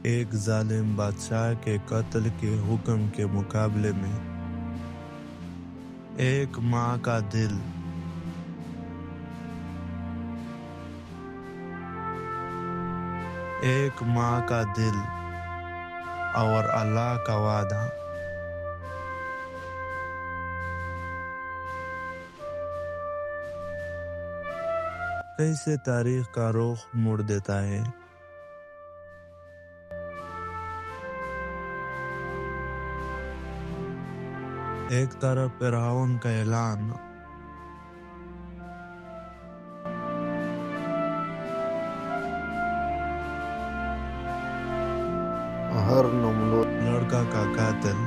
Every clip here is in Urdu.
ایک ظالم بادشاہ کے قتل کے حکم کے مقابلے میں ایک ماں کا دل اور اللہ کا وعدہ۔ کیسے تاریخ کا رخ موڑ دیتا ہے۔ ایک طرف فرعون کا اعلان، ہر نمرود لڑکا کا قاتل،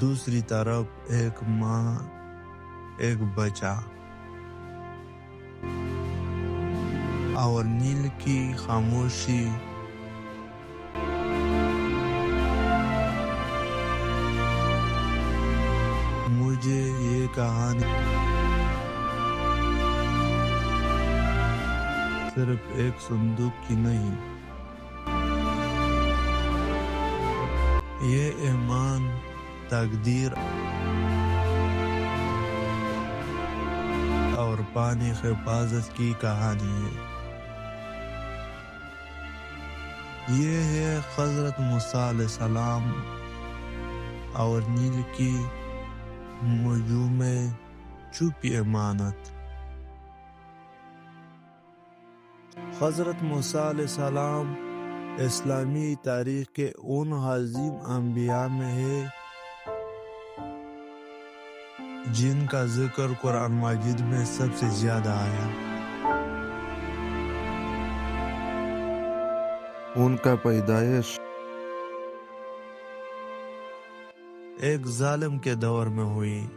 دوسری طرف ایک ماں، ایک بچہ اور نیل کی خاموشی۔ مجھے یہ کہانی صرف ایک صندوق کی نہیں، یہ ایمان، تقدیر اور پانی کی حفاظت کی کہانی ہے۔ یہ ہے حضرت موسیٰ علیہ السلام اور نیل کی موجوں میں چھپی امانت۔ حضرت موسیٰ علیہ السلام اسلامی تاریخ کے ان عظیم انبیاء میں ہے جن کا ذکر قرآن مجید میں سب سے زیادہ آیا۔ ان کا پیدائش ایک ظالم کے دور میں ہوئی،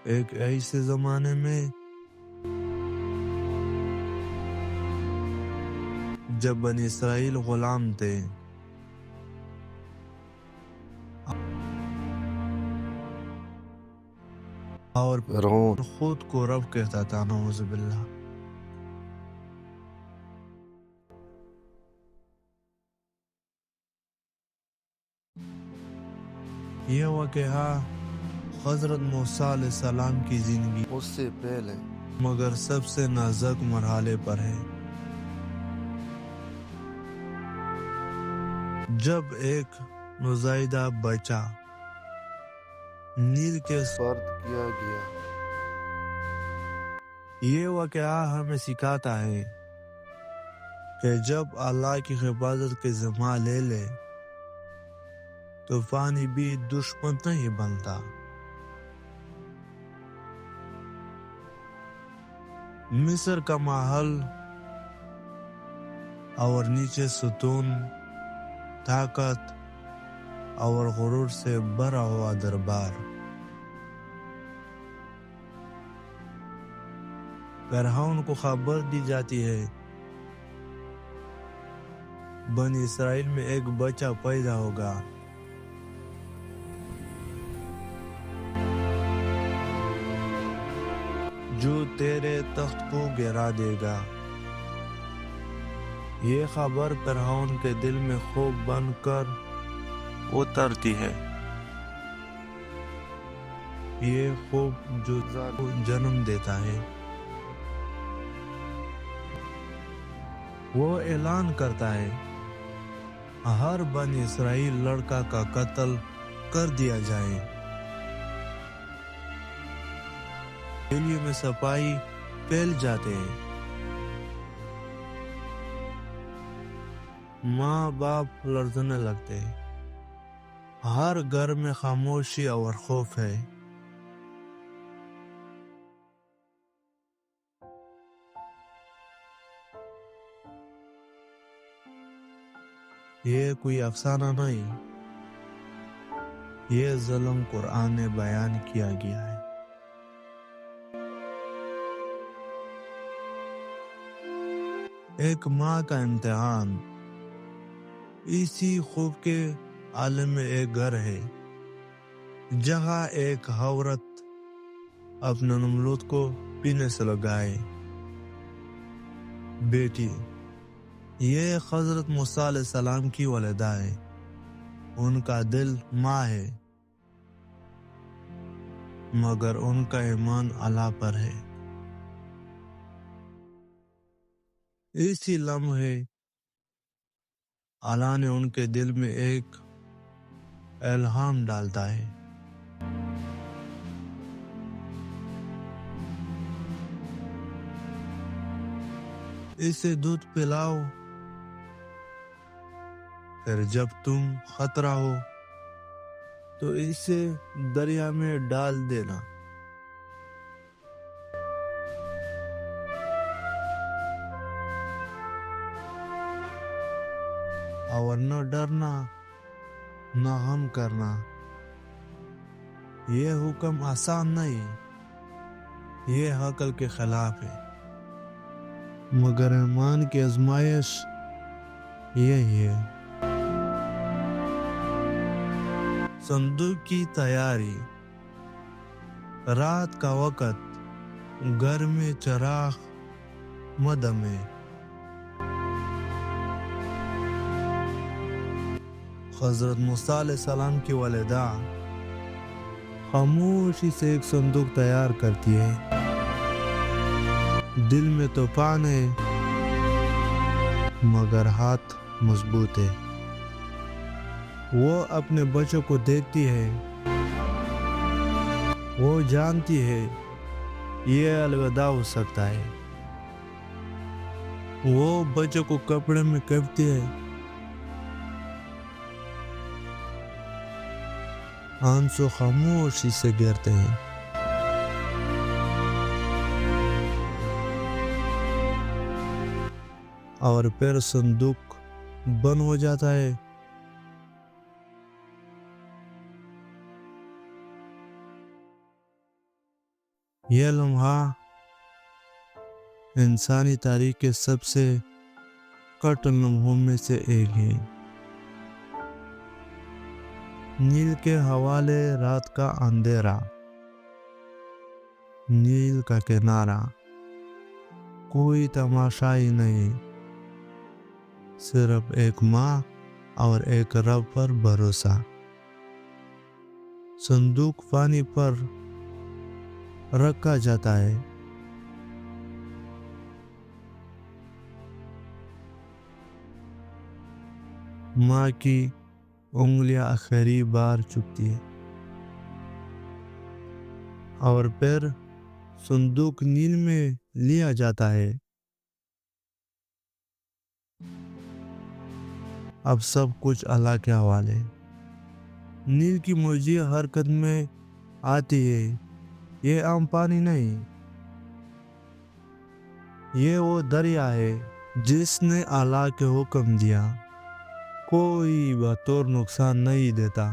ایک ایسے زمانے میں جب بنی اسرائیل غلام تھے اور فرعون خود کو رب کہتا تھا، نعوذ باللہ۔ یہ واقعہ حضرت موسیٰ علیہ السلام کی زندگی اس سے پہلے مگر سب سے نازک مرحلے پر ہے، جب ایک نوزائیدہ بچہ نیل کے فرد کیا گیا۔ یہ واقعہ ہمیں سکھاتا ہے کہ جب اللہ کی حفاظت کے ذمہ لے لے تو پانی بھی دشمن نہیں بنتا۔ مصر کا محل اور نیچے ستون، طاقت اور غرور سے بھرا ہوا دربار۔ فرعون کو خبر دی جاتی ہے بنی اسرائیل میں ایک بچہ پیدا ہوگا جو تیرے تخت کو گرا دے گا۔ یہ خبر فرعون کے دل میں خوف بن کر اترتی ہے، یہ خوف جو جنم دیتا ہے۔ وہ اعلان کرتا ہے ہر بنی اسرائیل لڑکا کا قتل کر دیا جائے۔ دلی میں صفائی پھیل جاتے ہیں، ماں باپ لرزنے لگتے ہیں، ہر گھر میں خاموشی اور خوف ہے۔ یہ کوئی افسانہ نہیں، یہ ظلم قرآن میں بیان کیا گیا ہے۔ ایک ماں کا امتحان۔ اسی خوف کے عالم میں ایک گھر ہے، جہاں ایک عورت اپنے نملود کو پینے سے لگائے، بیٹی یہ حضرت موسیٰ علیہ السلام کی والدہ ہے، ان کا دل ماں ہے، مگر ان کا ایمان اللہ پر ہے۔ اسی لمحے اللہ نے ان کے دل میں ایک الہام ڈالتا ہے۔ اسے دودھ پلاؤ، پھر جب تم خطرہ ہو تو اسے دریا میں ڈال دینا، اور نہ ڈرنا نہ غم کرنا۔ یہ حکم آسان نہیں، یہ عقل کے خلاف ہے، مگر ایمان کی آزمائش یہی ہے۔ صندوق کی تیاری، رات کا وقت، گھر میں چراغ مدھم ہے۔ حضرت موسیٰ علیہ السلام کی والدہ خاموشی سے ایک صندوق تیار کرتی ہے۔ دل میں طوفان ہے، مگر ہاتھ مضبوط ہے۔ وہ اپنے بچوں کو دیکھتی ہے، وہ جانتی ہے یہ الوداع ہو سکتا ہے۔ وہ بچوں کو کپڑے میں کپتی ہے، آنسو خاموشی سے گرتے ہیں۔ اور پھر صندوق بند ہو جاتا ہے۔ یہ لمحہ انسانی تاریخ کے سب سے کٹن لمحوں میں سے ایک ہے۔ نیل کے حوالے، رات کا اندھیرا، نیل کا کنارہ، کوئی تماشا ہی نہیں، صرف ایک ماں اور ایک رب پر بھروسہ۔ صندوق پانی پر رکھا جاتا ہے، ماں کی انگلیاں آخری بار چکتی ہے، اور پھر صندوق نیل میں لیا جاتا ہے۔ اب سب کچھ اللہ کے حوالے۔ نیل کی موجیں حرکت میں آتی ہے، یہ عام پانی نہیں، یہ وہ دریا ہے جس نے اللہ کے حکم دیا، کوئی بطور نقصان نہیں دیتا،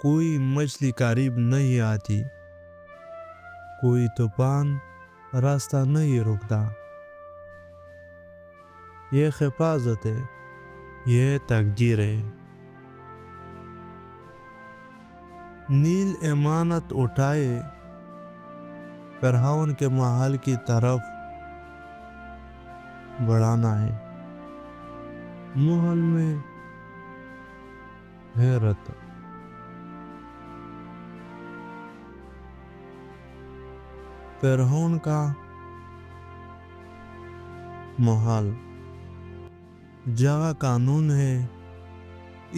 کوئی مچھلی قریب نہیں آتی، کوئی طوفان راستہ نہیں روکتا۔ یہ حفاظت ہے، یہ تقدیر ہے۔ نیل امانت اٹھائے، فرعون کے محل کی طرف بڑھانا ہے۔ محل میں حیرت، فرعون کا محل، جگہ قانون ہے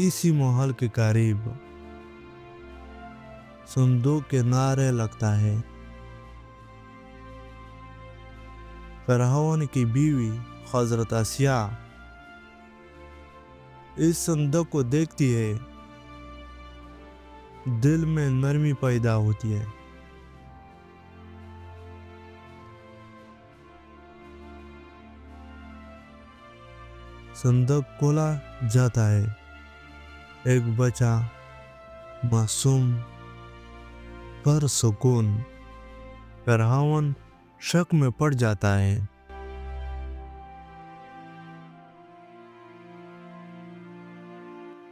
اسی محل کے قریب۔ صندوق کے نعرے لگتا ہے، فرعون کی بیوی حضرت آسیہ اس صندوق کو دیکھتی ہے، دل میں نرمی پیدا ہوتی ہے۔ صندوق کھولا جاتا ہے، ایک بچہ معصوم، پر سکون۔ فرعون شک میں پڑ جاتا ہے،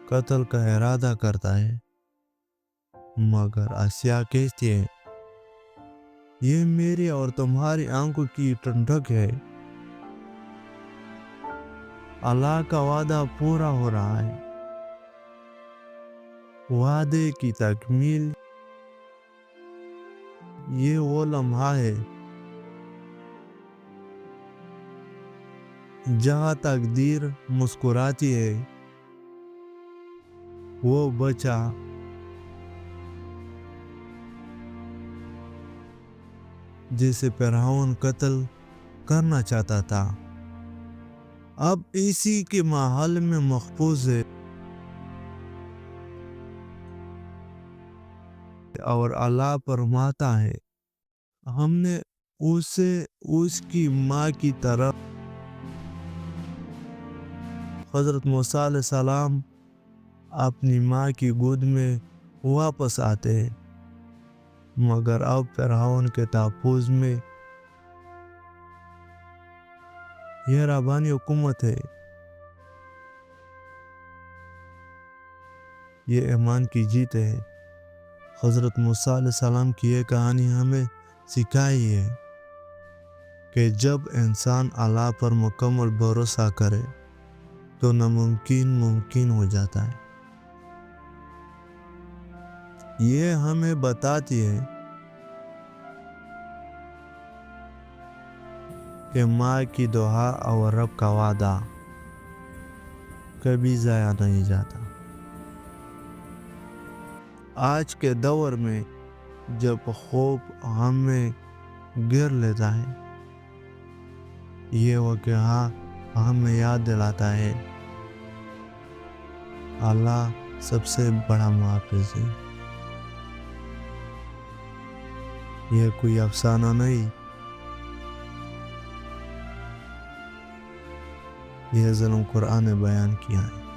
قتل کا ارادہ کرتا ہے۔ مگر آسیہ کہتی ہے یہ میری اور تمہاری آنکھوں کی ٹھنڈک ہے، اللہ کا وعدہ پورا ہو رہا ہے، وعدے کی تکمیل یہ وہ لمحہ ہے جہاں تقدیر مسکراتی ہے، وہ بچہ جسے فرعون قتل کرنا چاہتا تھا اب اسی کے محل میں محفوظ ہے، اور اللہ فرماتا ہے ہم نے اسے اس کی ماں کی طرف حضرت موسیٰ علیہ السلام اپنی ماں کی گود میں واپس آتے ہیں، مگر اب فرعون کے تحفظ میں یہ ربانی حکومت ہے، یہ ایمان کی جیت ہے۔ حضرت موسیٰ علیہ السلام کی یہ کہانی ہمیں سکھائی ہے کہ جب انسان اللہ پر مکمل بھروسہ کرے تو ناممکن ممکن ہو جاتا ہے۔ یہ ہمیں بتاتی ہے کہ ماں کی دعا اور رب کا وعدہ کبھی ضائع نہیں جاتا۔ آج کے دور میں جب خوف ہمیں گھیر لیتا ہے، یہ واقعہ ہمیں یاد دلاتا ہے اللہ سب سے بڑا محافظ ہے۔ یہ کوئی افسانہ نہیں، یہ ظلم قرآن نے بیان کیا ہے۔